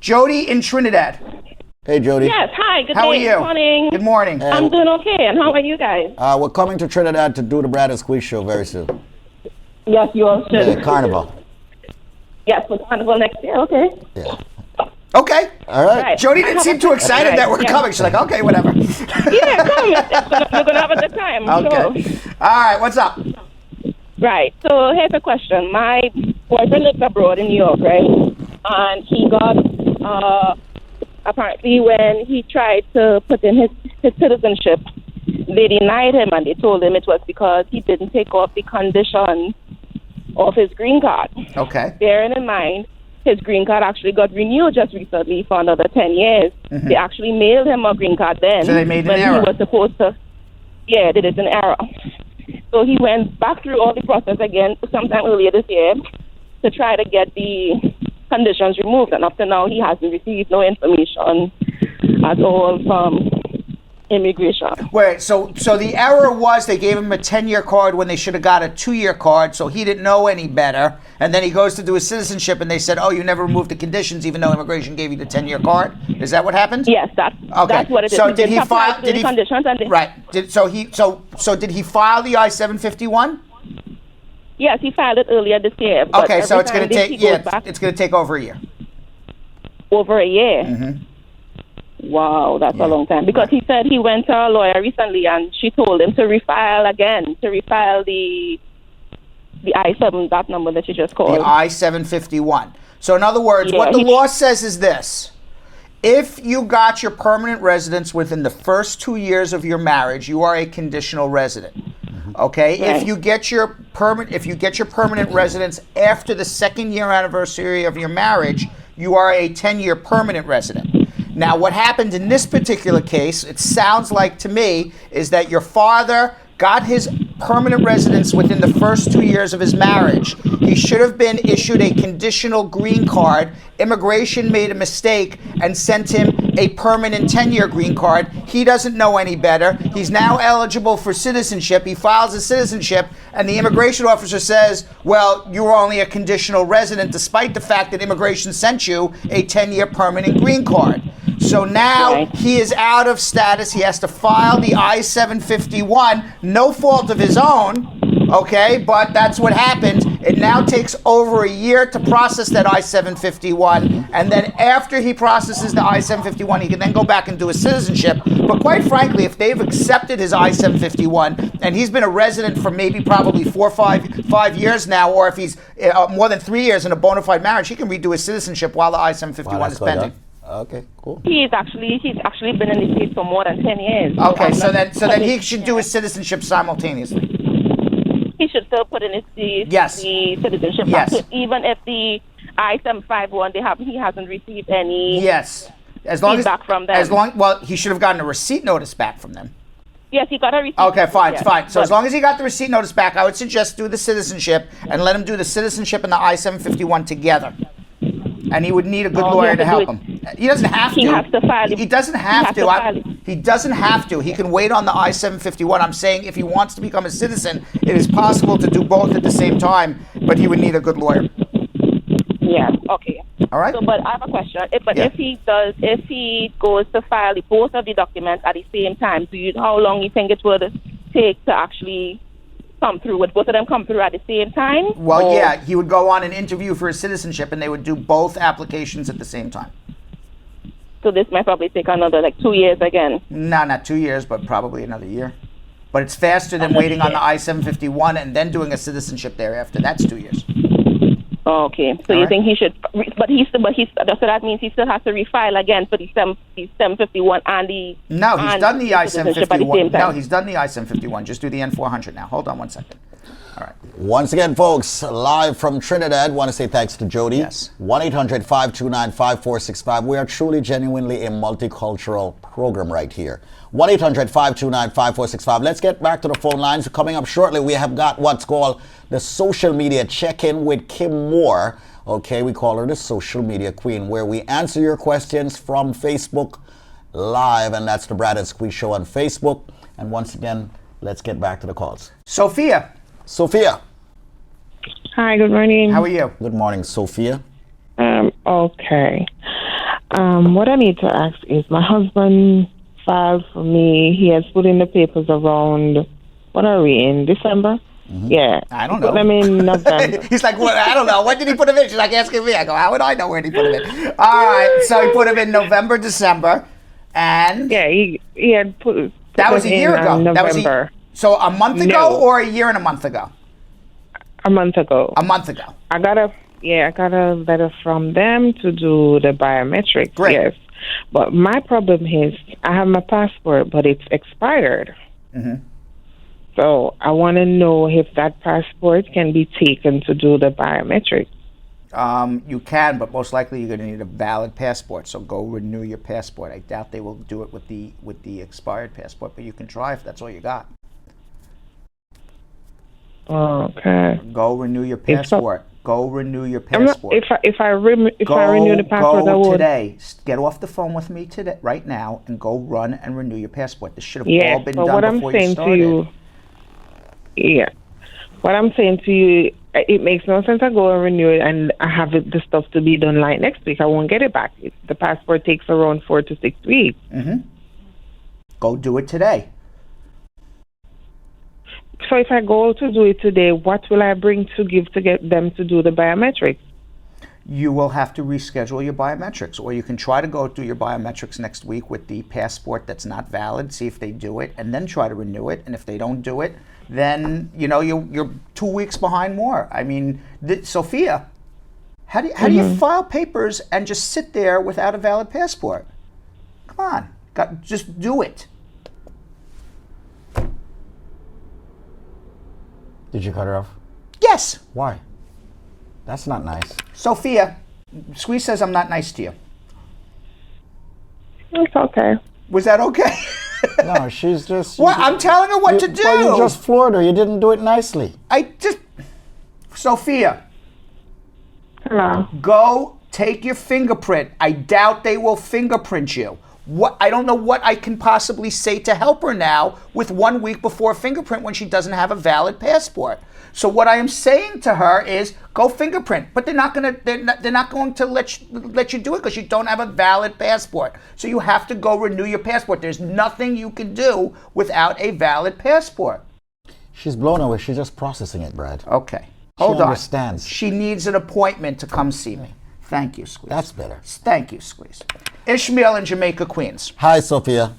Jody in Trinidad. Hey, Jody. Yes, hi, good How day. are you? Good morning. Good morning. I'm doing okay, and how are you guys? We're coming to Trinidad to do the Brad and Squeeze show very soon. Yes, you all should. The carnival. Yes, for Carnival next year, okay. Yeah. Okay. All right. Right. Jody didn't seem too excited that we're coming. She's like, okay, whatever. Yeah, come. You're going to have a good time. Okay. Sure. All right, what's up? Right, so here's a question. My boyfriend lives abroad in New York, right? And he got, apparently when he tried to put in his citizenship, they denied him and they told him it was because he didn't take off the conditions of his green card. Okay. Bearing in mind, his green card actually got renewed just recently for another 10 years. They actually mailed him a green card then. So they made an when error. he was supposed to, yeah, they did an error. So he went back through all the process again sometime earlier this year to try to get the conditions removed. And up to now, he hasn't received no information at all from immigration. Wait, so the error was they gave him a 10-year card when they should have got a 2-year card, so he didn't know any better. And then he goes to do his citizenship, and they said, "Oh, you never removed the conditions, even though immigration gave you the 10-year card." Is that what happened? Yes, that's what it is. So did he file? Did he conditions and right? So did he file the I-751? Yes, he filed it earlier this year. But Okay, so every it's going time to take it's going to take over a year. over a year. Wow, that's a long time. Because he said he went to a lawyer recently and she told him to refile again, to refile the I-7, that number that you just called. The I-751. So in other words, Yeah, what the law says is this. If you got your permanent residence within the first 2 years of your marriage, you are a conditional resident. Okay? Right. If you get your permanent residence after the 2nd year anniversary of your marriage, you are a 10-year permanent resident. Now, what happened in this particular case, it sounds like to me, is that your father got his permanent residence within the first 2 years of his marriage. He should have been issued a conditional green card. Immigration made a mistake and sent him a permanent 10-year green card. He doesn't know any better. He's now eligible for citizenship. He files his citizenship, and the immigration officer says, well, you were only a conditional resident, despite the fact that immigration sent you a 10-year permanent green card. So now he is out of status. He has to file the I-751, no fault of his own, okay? But that's what happened. It now takes over a year to process that I-751, and then after he processes the I-751, he can then go back and do his citizenship. But quite frankly, if they've accepted his I-751, and he's been a resident for maybe probably 4 or 5 years now, or if he's more than 3 years in a bona fide marriage, he can redo his citizenship while the I-751 is pending. Okay, cool. He's actually been in the States for more than 10 years. Okay, so then he should do his citizenship simultaneously. He should still put in the citizenship. Yes. Package, even if the I-751 he hasn't received any feedback from them. He should have gotten a receipt notice back from them. Yes, he got a receipt. Okay, fine, yes. fine. So as long as he got the receipt notice back, I would suggest do the citizenship and let him do the citizenship and the I-751 together. And he would need a good lawyer to help him. He doesn't have to. He has to file. He doesn't have to. He doesn't have to. He can wait on the I-751. I'm saying if he wants to become a citizen, it is possible to do both at the same time, but he would need a good lawyer. Yeah, okay. All right. So, but I have a question. If he goes to file both of the documents at the same time, how long do you think it would take to actually come through? Would both of them come through at the same time? Well, yeah, he would go on an interview for his citizenship, and they would do both applications at the same time. So this might probably take another 2 years again. No, not 2 years, but probably another year. But it's faster than waiting on the I-751 and then doing a citizenship thereafter. That's 2 years. Okay, so you think he should? So that means he still has to refile again for the 751 and the. No, he's done the I-751. No, he's done the I-751. Just do the N-400 now. Hold on one second. All right. Once again, folks, live from Trinidad, want to say thanks to Jody. Yes. 1-800-529-5465. We are truly, genuinely a multicultural program right here. 1-800-529-5465. Let's get back to the phone lines. Coming up shortly, we have got what's called the social media check-in with Kim Moore. Okay, we call her the social media queen, where we answer your questions from Facebook Live, and that's the Brad and Squeeze Show on Facebook. And once again, let's get back to the calls. Sophia. Hi, good morning. How are you? Good morning, Sophia. Okay. What I need to ask is my husband filed for me. He has put in the papers around, what are we, in December? Yeah. I don't He put know. them in November. He's like, what? I don't know. When did he put them in? She's like asking me. I go, how would I know when he put them in? All right. So he put them in November, December, and Yeah, he had put that was a them year in, ago. That was November. so a month ago, No. or a year and a month ago? A month ago. A month ago. I got a letter from them to do the biometrics. Great. Yes, but my problem is I have my passport, but it's expired. So I want to know if that passport can be taken to do the biometrics. You can, but most likely you're going to need a valid passport. So go renew your passport. I doubt they will do it with the expired passport, but you can try if that's all you got. Okay. Go renew your passport. Go renew your I'm not, passport. if I renew the passport, I Go would. today. Get off the phone with me today, right now, and go run and renew your passport. This should have all Yes, been but done what I'm before you saying started. to you, yeah, what I'm saying to you, it makes no sense. I go and renew it, and I have the stuff to be done like next week. I won't get it back. The passport takes around 4 to 6 weeks. Go do it today. So if I go to do it today, what will I bring to give to get them to do the biometrics? You will have to reschedule your biometrics, or you can try to go do your biometrics next week with the passport that's not valid, see if they do it, and then try to renew it. And if they don't do it, then you're 2 weeks behind more. I mean, Sophia, how do you file papers and just sit there without a valid passport? Come on, just do it. Did you cut her off? Yes, Why? That's not nice. Sophia. Squeeze says I'm not nice to you. It's okay. Was that okay? No, she's just. What? I'm telling her what to do. Well, you just floored her. You didn't do it nicely. Sophia, Hello. go take your fingerprint. I doubt they will fingerprint you. I don't know what I can possibly say to help her now with 1 week before fingerprint when she doesn't have a valid passport. So what I am saying to her is go fingerprint, but they're not going to let you do it because you don't have a valid passport. So you have to go renew your passport. There's nothing you can do without a valid passport. She's blown away. She's just processing it, Brad. Okay. Hold on. She understands. She needs an appointment to come see me. Thank you, Squeeze. That's better. Thank you, Squeeze. Ishmael in Jamaica, Queens. Hi, Sophia.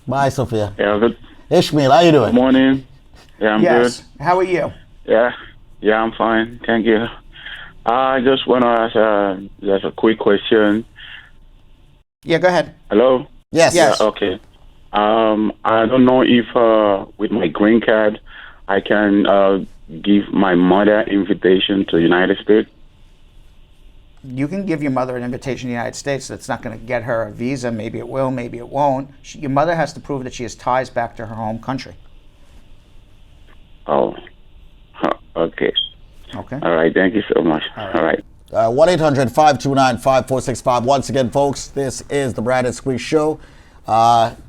Bye, Sophia. Yeah, good Ishmael, how you doing? morning. Yeah, I'm Yes. good. How are you? Yeah, I'm fine. Thank you. I just want to ask just a quick question. Yeah, go ahead. Hello? Yes. Yes. Okay. I don't know if with my green card I can give my mother invitation to the United States. You can give your mother an invitation to the United States. That's not going to get her a visa. Maybe it will, maybe it won't. Your mother has to prove that she has ties back to her home country. Oh, okay. Okay? All right. Thank you so much. All right. 1-800-529-5465. Once again, folks, this is the Brad and Squeeze Show.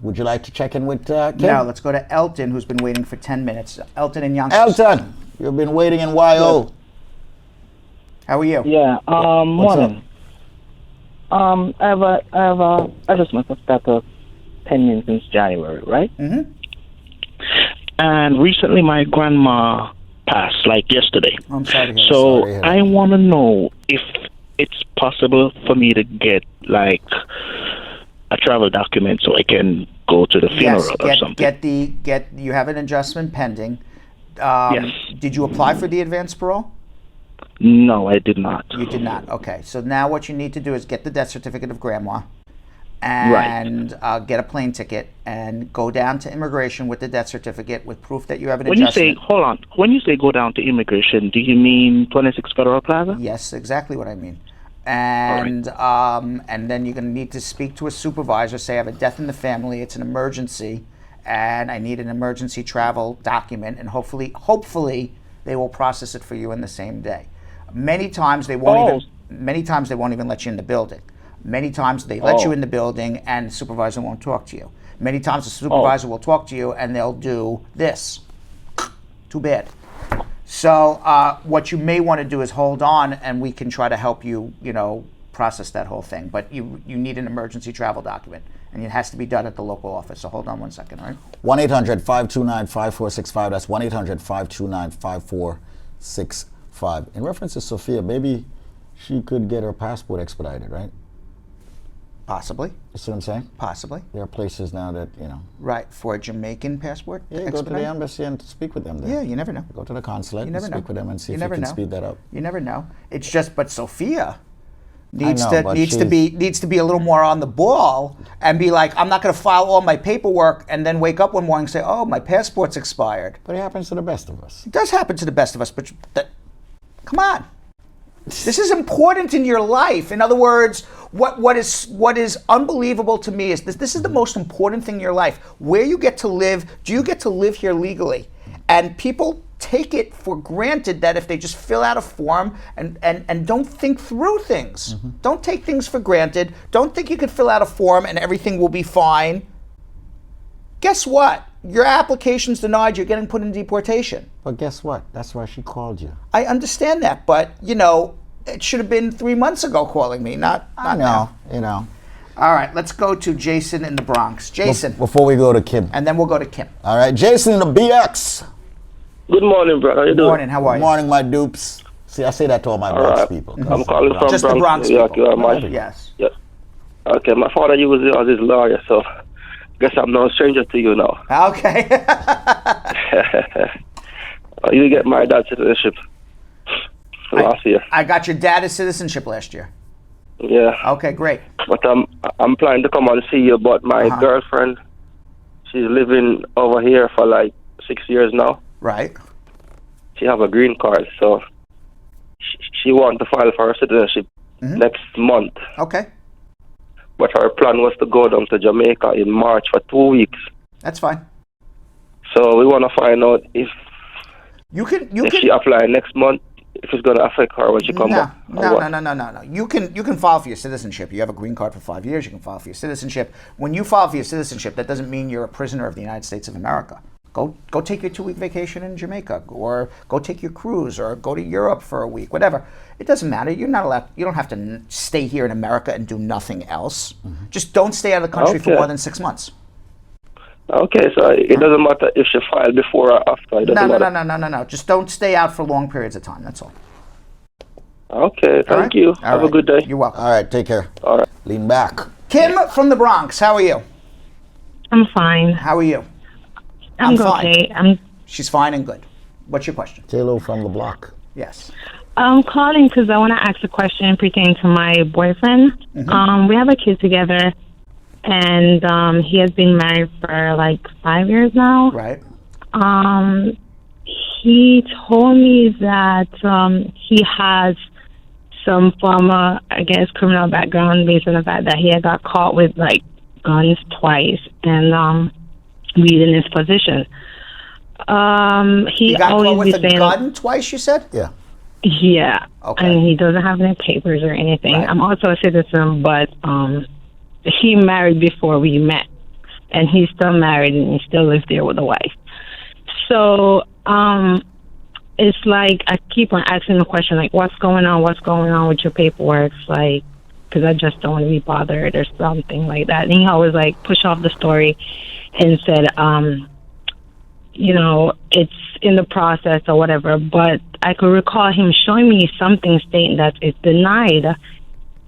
Would you like to check in with Kim? Now, let's go to Elton, who's been waiting for 10 minutes. Elton in Yonkers. Elton, you've been waiting in YO. How are you? Yeah, What's morning. I just must have started pending since January, right? Mm-hmm. And recently my grandma passed, like yesterday. I'm sorry to hear that. So Sorry to hear that. I want to know if it's possible for me to get, like, a travel document so I can go to the funeral or something. You have an adjustment pending. Yes. Did you apply for the advanced parole? No, I did not. You did not. Okay. So now what you need to do is get the death certificate of grandma and get a plane ticket and go down to immigration with the death certificate with proof that you have an When you adjustment. say, hold on, when you say go down to immigration, do you mean 26 Federal Plaza? Yes, exactly what I mean. And then you're going to need to speak to a supervisor, say I have a death in the family, it's an emergency, and I need an emergency travel document, and hopefully they will process it for you in the same day. Many times they won't even let you in the building. Many times they let you in the building and the supervisor won't talk to you. Many times the supervisor will talk to you and they'll do this. Too bad. So what you may want to do is hold on and we can try to help you, process that whole thing. But you need an emergency travel document, and it has to be done at the local office. So hold on one second, all right? 1-800-529-5465. That's 1-800-529-5465. In reference to Sophia, maybe she could get her passport expedited, right? Possibly. You see what I'm saying? Possibly. There are places now that, Right, for a Jamaican passport? Yeah, you go to the embassy and speak with them there. Yeah, you never know. Go to the consulate You and never speak know. with them and see You if you never can know. speed that up. You never know. It's just, but Sophia needs I know, but to be a little more on the ball and be like, I'm not going to file all my paperwork and then wake up one morning and say, oh, my passport's expired. But it happens to the best of us. It does happen to the best of us, but come on. This is important in your life. In other words, what is unbelievable to me is this is the most important thing in your life. Where you get to live, do you get to live here legally? And people take it for granted that if they just fill out a form and don't think through things. Don't take things for granted. Don't think you could fill out a form and everything will be fine. Guess what? Your application's denied, you're getting put in deportation. But guess what? That's why she called you. I understand that, but it should have been 3 months ago calling me, not now. All right, let's go to Jason in the Bronx. Jason. Before we go to Kim. And then we'll go to Kim. All right, Jason in the BX. Good morning, brother. How you Good doing? morning, how are Good you? morning, my dupes. See, I say that to all my Bronx people. I'm calling from Just the Bronx New York. people. Yes. Yeah. Okay, my father, he was his lawyer, so guess I'm no stranger to you now. Okay. You get my dad's citizenship last year. I got your dad's citizenship last year. Yeah. Okay, great. But I'm planning to come and see you, but my girlfriend, she's living over here for like 6 years now. Right. She have a green card, so she want to file for her citizenship next month. Okay. But her plan was to go down to Jamaica in March for 2 weeks. That's fine. So we want to find out if she apply next month, if it's going to affect her when she come back. No. You can file for your citizenship. You have a green card for 5 years. You can file for your citizenship. When you file for your citizenship, that doesn't mean you're a prisoner of the United States of America. Go take your 2-week vacation in Jamaica, or go take your cruise, or go to Europe for a week, whatever. It doesn't matter. You're not allowed. You don't have to stay here in America and do nothing else. Just don't stay out of the country for more than 6 months. Okay, so it doesn't matter if she filed before or after. No. Just don't stay out for long periods of time. That's all. Okay, thank you. Have a good day. You're welcome. All right, take care. All right. Lean back. Kim from the Bronx, how are you? I'm fine. How are you? I'm fine. okay. She's fine and good. What's your question? J-Lo from the block. Yes. I'm calling because I want to ask a question pertaining to my boyfriend. We have a kid together, and he has been married for like 5 years now. Right. He told me that he has some form of, I guess, criminal background based on the fact that he had got caught with like guns twice and weed in his possession. He got caught with a saying, gun twice, you said? Yeah. Yeah. Okay. And he doesn't have any papers or anything. Right. I'm also a citizen, but he married before we met. And he's still married and he still lives there with a wife. So it's like I keep on asking the question, like, what's going on with your paperwork? Like, because I just don't want to be bothered or something like that. And he always like push off the story and said, it's in the process or whatever. But I could recall him showing me something stating that it's denied.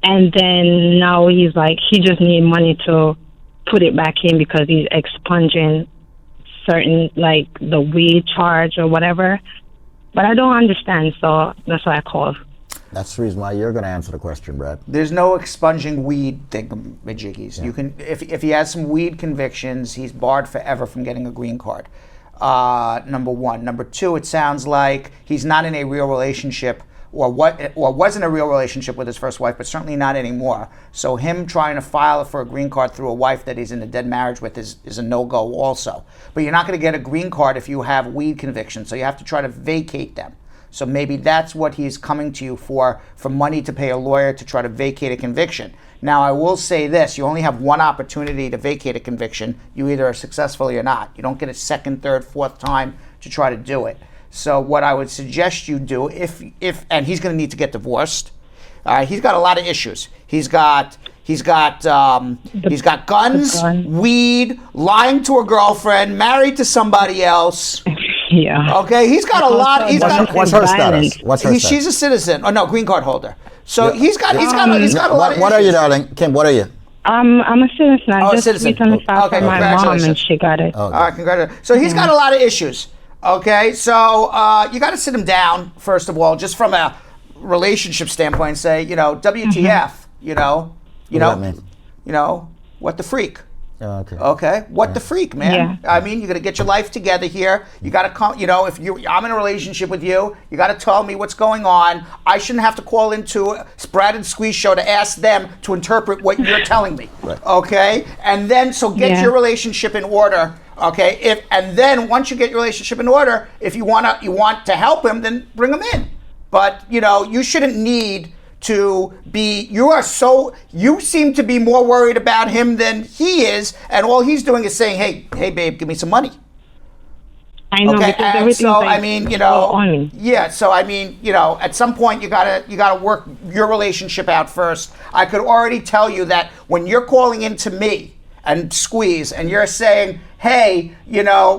And then now he's like, he just needs money to put it back in because he's expunging certain, like, the weed charge or whatever. But I don't understand, so that's why I called. That's the reason why you're going to answer the question, Brad. There's no expunging weed thingamajiggies. Yeah. You can, if he has some weed convictions, he's barred forever from getting a green card. Number one. Number two, it sounds like he's not in a real relationship, or wasn't a real relationship with his first wife, but certainly not anymore. So him trying to file for a green card through a wife that he's in a dead marriage with is a no-go also. But you're not going to get a green card if you have weed convictions, so you have to try to vacate them. So maybe that's what he's coming to you for money to pay a lawyer to try to vacate a conviction. Now, I will say this. You only have one opportunity to vacate a conviction. You either are successful or you're not. You don't get a second, third, fourth time to try to do it. So what I would suggest you do, if and he's going to need to get divorced, All right, he's got a lot of issues. He's got guns, weed, lying to a girlfriend, married to somebody else. Yeah. Okay, he's got a lot. What's her status? She's a citizen. Oh no, green card holder. So he's got a lot of issues. What are you, darling? Kim, what are you? I'm a citizen. I just citizen. recently filed for my mom, and she got it. All right, congratulations. So he's got a lot of issues. Okay, so you got to sit him down first of all, just from a relationship standpoint, and say, WTF, what the freak. Oh, okay. Okay. What the freak, man? Yeah. I mean, you got to get your life together here. You got to come. If I'm in a relationship with you, you got to tell me what's going on. I shouldn't have to call into a Brad and Squeeze show to ask them to interpret what you're telling me. Right. Okay. And then get your relationship in order. Okay. And then once you get your relationship in order, if you want to help him, then bring him in. But you shouldn't need to be. You seem to be more worried about him than he is, and all he's doing is saying, hey babe, give me some money. I know, okay, because and so I mean, at some point you gotta work your relationship out first. I could already tell you that when you're calling into me and Squeeze and you're saying, hey,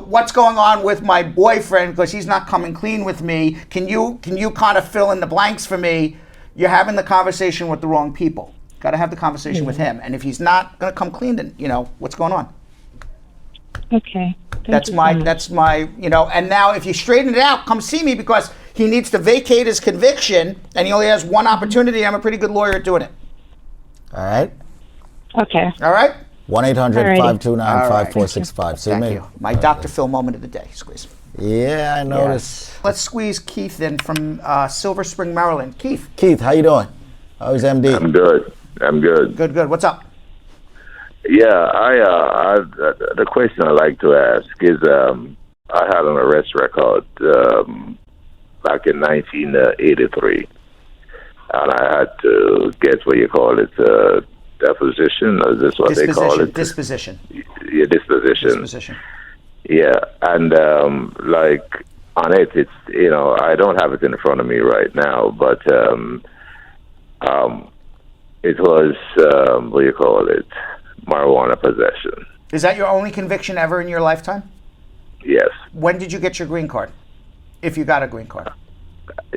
what's going on with my boyfriend because he's not coming clean with me, can you kind of fill in the blanks for me? You're having the conversation with the wrong people. Got to have the conversation with him. And if he's not going to come clean, then, what's going on? Okay. That's my, and now if you straighten it out, come see me because he needs to vacate his conviction and he only has one opportunity. I'm a pretty good lawyer at doing it. All right. Okay. All right? 1-800-529-5465. See Thank me. you. My Dr. Phil moment of the day, Squeeze. Yeah, I noticed. Yeah. Let's squeeze Keith in from Silver Spring, Maryland. Keith, how you doing? How's MD? I'm good. Good. What's up? Yeah, the question I like to ask is, I had an arrest record back in 1983, and I had to get what you call it, deposition, or is this what they call it? Disposition. Yeah, disposition. Yeah, and on it, it's I don't have it in front of me right now, but it was what do you call it? Marijuana possession. Is that your only conviction ever in your lifetime? Yes. When did you get your green card? If you got a green card.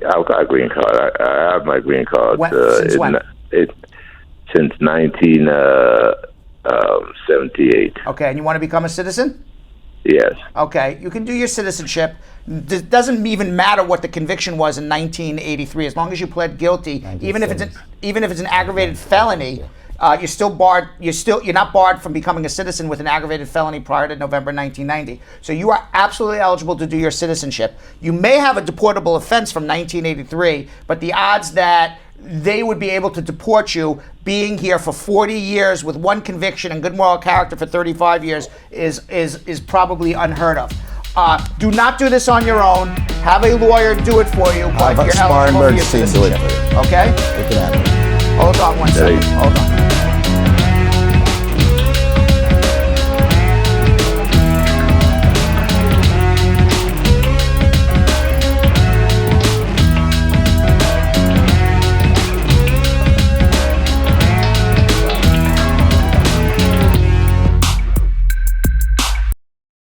I've got a green card. I have my green card. Since when? Since 1978. Okay, and you want to become a citizen? Yes. Okay, you can do your citizenship. It doesn't even matter what the conviction was in 1983, as long as you pled guilty. Even if it's an aggravated felony, you're still barred. You're not barred from becoming a citizen with an aggravated felony prior to November 1990. So you are absolutely eligible to do your citizenship. You may have a deportable offense from 1983, but the odds that they would be able to deport you being here for 40 years with one conviction and good moral character for 35 years is probably unheard of. Do not do this on your own. Have a lawyer do it for you, but you're Spar and eligible for your Bernstein do it citizenship. for you. Okay? Look at that. Hold on one second. Hold on.